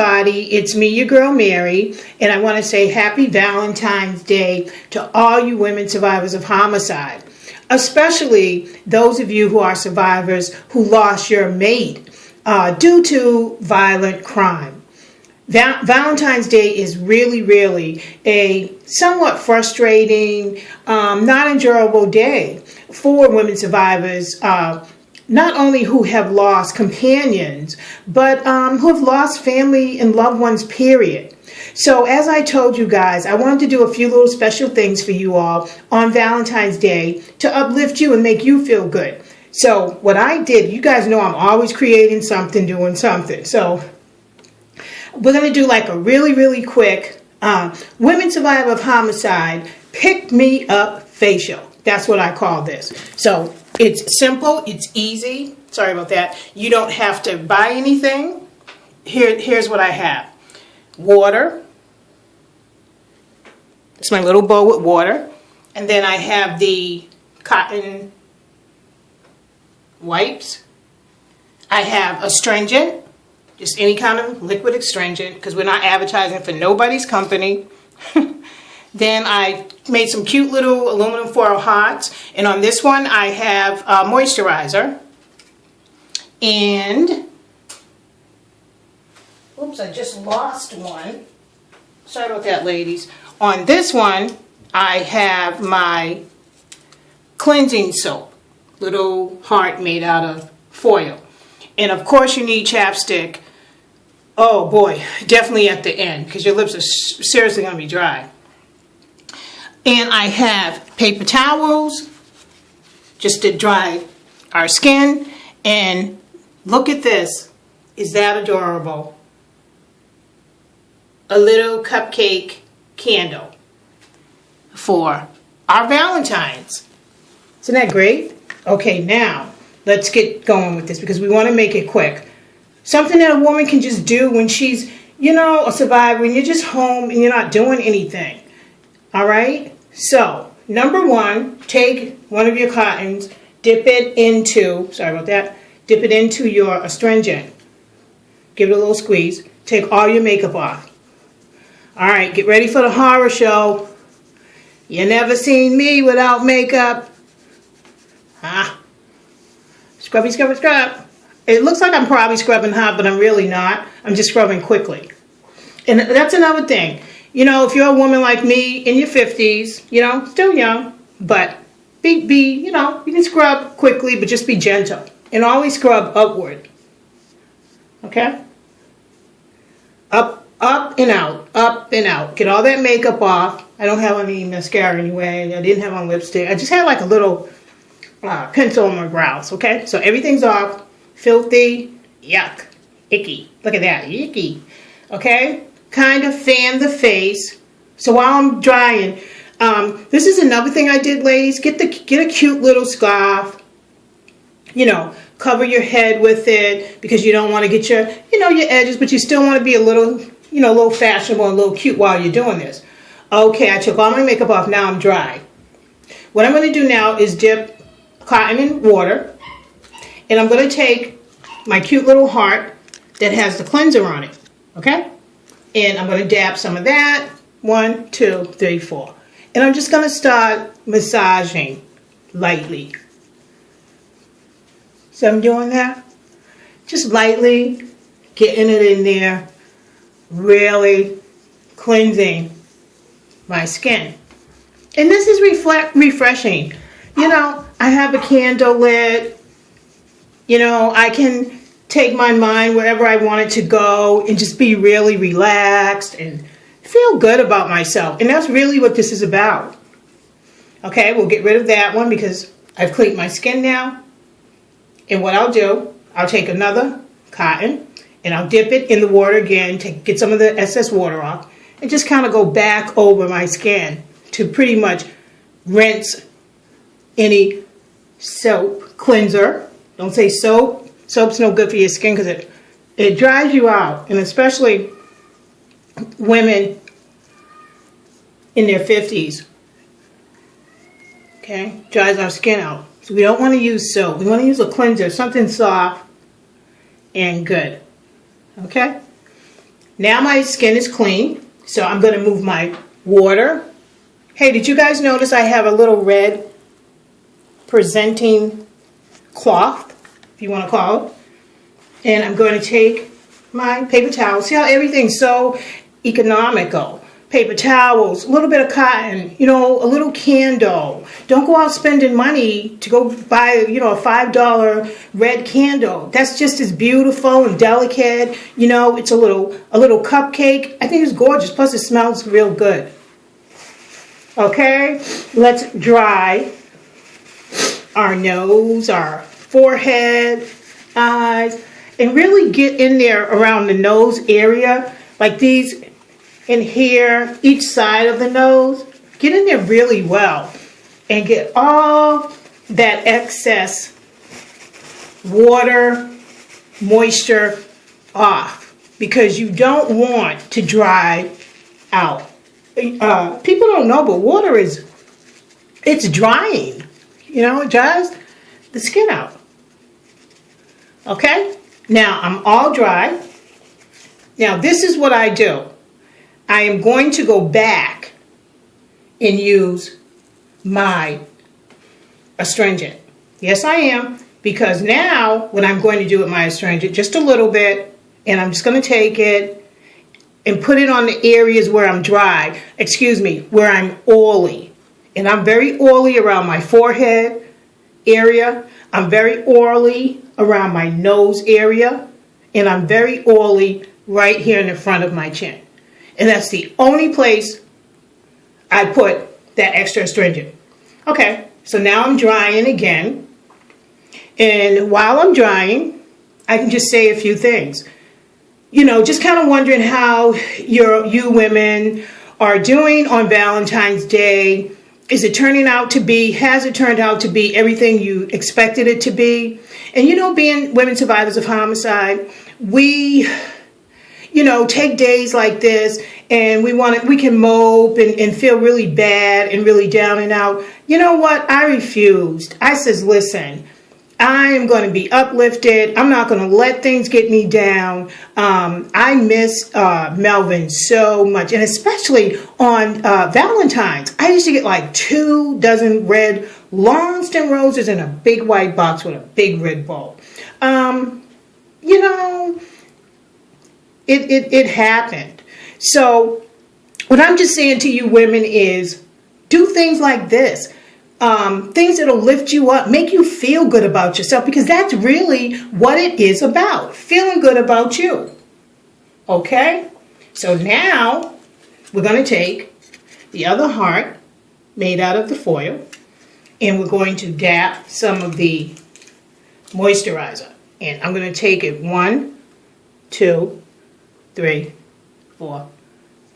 everybody, it's me, your girl Mary, and I want to say happy Valentine's Day to all you women survivors of homicide, especially those of you who are survivors who lost your mate due to violent crime. Valentine's Day is really a somewhat frustrating, not enjoyable day for women survivors, not only who have lost companions, but who have lost family and loved ones, period. So as I told you guys, I wanted to do a few little special things for you all on Valentine's Day to uplift you and make you feel good. So what I did, you guys know I'm always creating something, doing something. So we're going to do like a really quick women survivor of homicide pick me up facial. That's what I call this. So it's simple, it's easy. Sorry about that. You don't have to buy anything. Here's what I have. Water. It's my little bowl with water. And then I have the cotton wipes. I have astringent, just any kind of liquid astringent, because we're not advertising for nobody's company. Then I made some cute little aluminum foil hearts. And on this one, I have moisturizer. And, oops, I just lost one. Sorry about that, ladies. On this one, I have my cleansing soap. Little heart made out of foil. And of course, you need chapstick. Oh boy, definitely at the end, because your lips are seriously going to be dry. And I have paper towels just to dry our skin. And look at this. Is that adorable? A little cupcake candle for our Valentine's. Isn't that great? Okay, now let's get going with this because we want to make it quick. Something that a woman can just do when she's, you know, a survivor, when you're just home and you're not doing anything. All right, so number one, take one of your cottons, dip it into, dip it into your astringent. Give it a little squeeze. Take all your makeup off. All right, get ready for the horror show. You never seen me without makeup. Scrubby, scrub, scrub. It looks like I'm probably scrubbing hot, but I'm really not. I'm just scrubbing quickly. And that's another thing. You know, if you're a woman like me in your 50s, you know, still young, but you know, you can scrub quickly, but just be gentle. And always scrub upward. Okay? Up and out, up and out. Get all that makeup off. I don't have any mascara anyway. I didn't have on lipstick. I just had like a little pencil on my brows, okay? So everything's off. Filthy. Yuck. Icky. Look at that. Icky. Okay? Kind of fan the face. So while I'm drying, this is another thing I did, ladies. Get a cute little scarf. You know, cover your head with it because you don't want to get your, you know, your edges, but you still want to be a little, you know, a little fashionable and a little cute while you're doing this. Okay, I took all my makeup off. Now I'm dry. What I'm going to do now is dip cotton in water. And I'm going to take my cute little heart that has the cleanser on it. Okay? And I'm going to dab some of that. 1, 2, 3, 4. And I'm just going to start massaging lightly. So I'm doing that. Just lightly getting it in there. Really cleansing my skin. And this is refreshing. You know, I have a candle lit. You know, I can take my mind wherever I want it to go and just be really relaxed and feel good about myself. And that's really what this is about. Okay, we'll get rid of that one because I've cleaned my skin now. And what I'll do, I'll take another cotton and I'll dip it in the water again to get some of the excess water off and just kind of go back over my skin to pretty much rinse any soap cleanser. Don't say soap. Soap's no good for your skin because it dries you out. And especially women in their 50s. Okay? Dries our skin out. So we don't want to use soap. We want to use a cleanser. Something soft and good. Okay? Now my skin is clean, so I'm going to move my water. Hey, did you guys notice I have a little red presenting cloth, if you want to call it? And I'm going to take my paper towels. See how everything's so economical? Paper towels, a little bit of cotton, you know, a little candle. Don't go out spending money to go buy, you know, a $5 red candle. That's just as beautiful and delicate. You know, it's a little cupcake. I think it's gorgeous. Plus, it smells real good. Okay, let's dry our nose, our forehead, eyes, and really get in there around the nose area, like these in here, each side of the nose. Get in there really well and get all that excess water, moisture off, because you don't want to dry out. People don't know, but water it's drying. You know, it dries the skin out. Okay? Now, I'm all dry. Now, this is what I do. I am going to go back and use my astringent. Yes, I am. Because now, what I'm going to do with my astringent, just a little bit, and I'm just going to take it and put it on the areas where I'm dry. Excuse me, where I'm oily. And I'm very oily around my forehead area. I'm very oily around my nose area. And I'm very oily right here in the front of my chin. And that's the only place I put that extra astringent. Okay, so now I'm drying again. And while I'm drying, I can just say a few things. You know, just kind of wondering how you women are doing on Valentine's Day. Is it turning out to be, has it turned out to be everything you expected it to be? And you know, being women survivors of homicide, we, you know, take days like this and we can mope and feel really bad and really down and out. You know what? I refused. I says, listen, I am going to be uplifted. I'm not going to let things get me down. I miss Melvin so much. And especially on Valentine's. I used to get like 2 dozen red long stem roses in a big white box with a big red bow. You know, it happened. So what I'm just saying to you women is do things like this. Things that'll lift you up, make you feel good about yourself, because that's really what it is about, feeling good about you. Okay? So now we're going to take the other heart made out of the foil, and we're going to dab some of the moisturizer. And I'm going to take it 1, 2, 3, 4,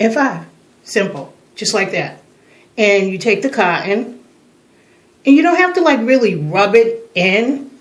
and 5. Simple. Just like that. And you take the cotton. And you don't have to like really rub it in,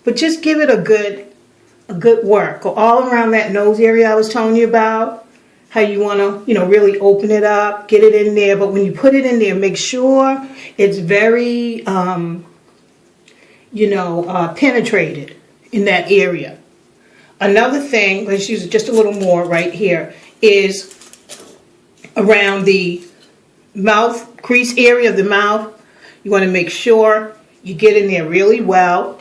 but just give it a good work. Go all around that nose area I was telling you about, how you want to, you know, really open it up, get it in there. But when you put it in there, make sure it's very, penetrated in that area. Another thing, let's use it just a little more right here, is around the mouth, crease area of the mouth. You want to make sure you get in there really well.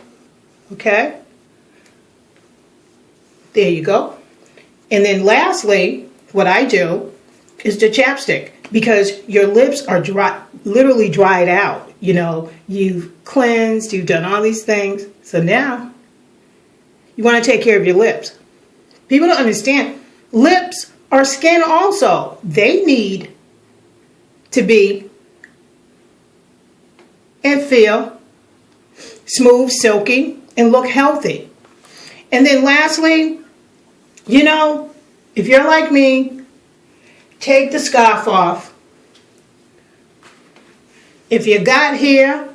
Okay? There you go. And then lastly, what I do is the chapstick, because your lips are dry, literally dried out. You know, you've cleansed, you've done all these things. So now you want to take care of your lips. People don't understand. Lips are skin also. They need to be and feel smooth, silky, and look healthy. And then lastly, you know, if you're like me, take the scarf off. If you got hair,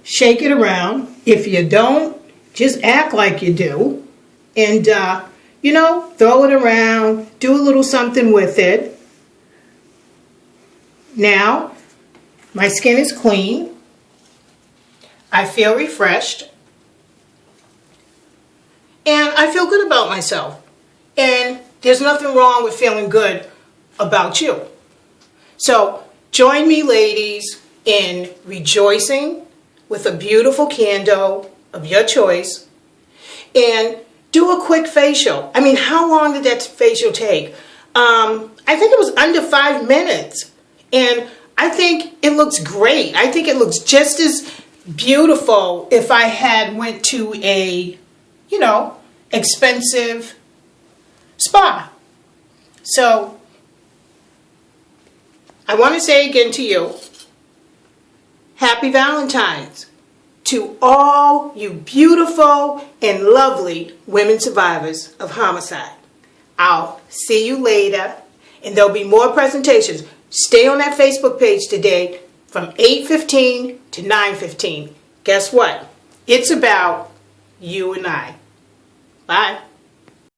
shake it around. If you don't, just act like you do. And, you know, throw it around, do a little something with it. Now, my skin is clean. I feel refreshed, and I feel good about myself. And There's nothing wrong with feeling good about you. So join me, ladies, in rejoicing with a beautiful candle of your choice and do a quick facial. I mean, how long did that facial take? I think it was under 5 minutes. And I think it looks great. I think it looks just as beautiful if I had went to a, expensive spa. So I want to say again to you, Happy Valentine's to all you beautiful and lovely women survivors of homicide. I'll see you later, and there'll be more presentations. Stay on that Facebook page today from 8:15 to 9:15. Guess what? It's about you and I. Bye.